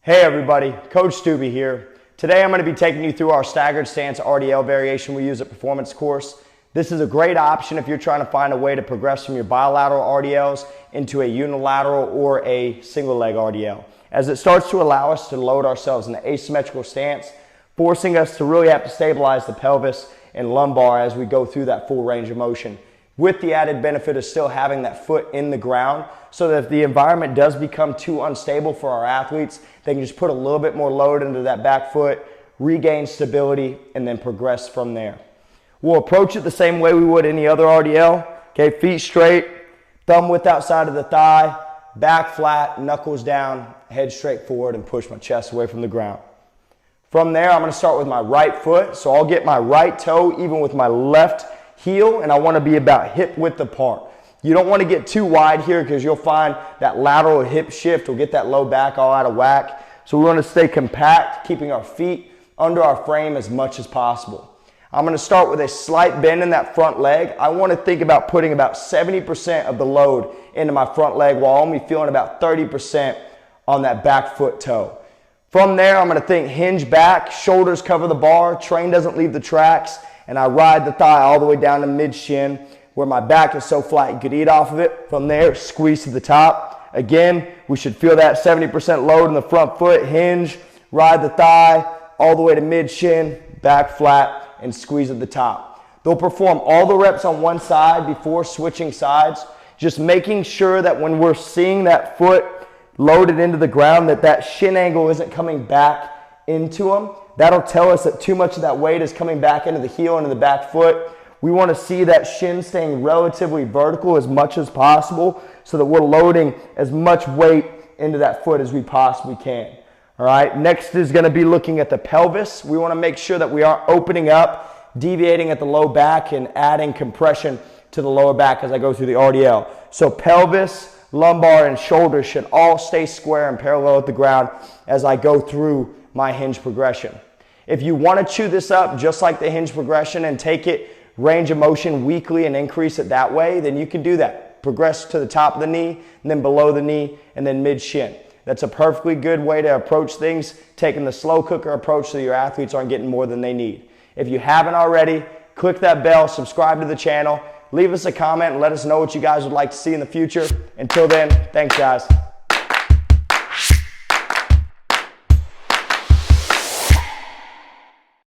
Hey everybody, Coach Stubby here. Today I'm going to be taking you through our Staggered Stance Rdl variation we use at Performance Course. This is a great option if you're trying to find a way to progress from your bilateral RDLs into a unilateral or a single leg RDL, as it starts to allow us to load ourselves in an asymmetrical stance, forcing us to really have to stabilize the pelvis and lumbar as we go through that full range of motion, with the added benefit of still having that foot in the ground, so that if the environment does become too unstable for our athletes, they can just put a little bit more load into that back foot, regain stability, and then progress from there. We'll approach it the same way we would any other RDL. Okay, feet straight, thumb width outside of the thigh, back flat, knuckles down, head straight forward, and push my chest away from the ground. From there, I'm going to start with my right foot, so I'll get my right toe even with my left heel, and I want to be about hip width apart. You don't want to get too wide here because you'll find that lateral hip shift will get that low back all out of whack. So we want to stay compact, keeping our feet under our frame as much as possible. I'm going to start with a slight bend in that front leg. I want to think about putting about 70% of the load into my front leg while only feeling about 30% on that back foot toe. From there, I'm going to think hinge back, shoulders cover the bar, train doesn't leave the tracks, and I ride the thigh all the way down to mid-shin, where my back is so flat you could eat off of it. From there, squeeze to the top. Again, we should feel that 70% load in the front foot, hinge, ride the thigh, all the way to mid-shin, back flat, and squeeze at the top. They'll perform all the reps on one side before switching sides, just making sure that when we're seeing that foot loaded into the ground, that shin angle isn't coming back into them. That'll tell us that too much of that weight is coming back into the heel, into the back foot. We want to see that shin staying relatively vertical as much as possible so that we're loading as much weight into that foot as we possibly can. All right, next is going to be looking at the pelvis. We want to make sure that we aren't opening up, deviating at the low back, and adding compression to the lower back as I go through the RDL. So pelvis, lumbar, and shoulders should all stay square and parallel with the ground as I go through my hinge progression. If you want to chew this up just like the hinge progression and take it range of motion weekly and increase it that way, then you can do that. Progress to the top of the knee, and then below the knee, and then mid-shin. That's a perfectly good way to approach things, taking the slow cooker approach so your athletes aren't getting more than they need. If you haven't already, click that bell, subscribe to the channel, leave us a comment, and let us know what you guys would like to see in the future. Until then, thanks guys.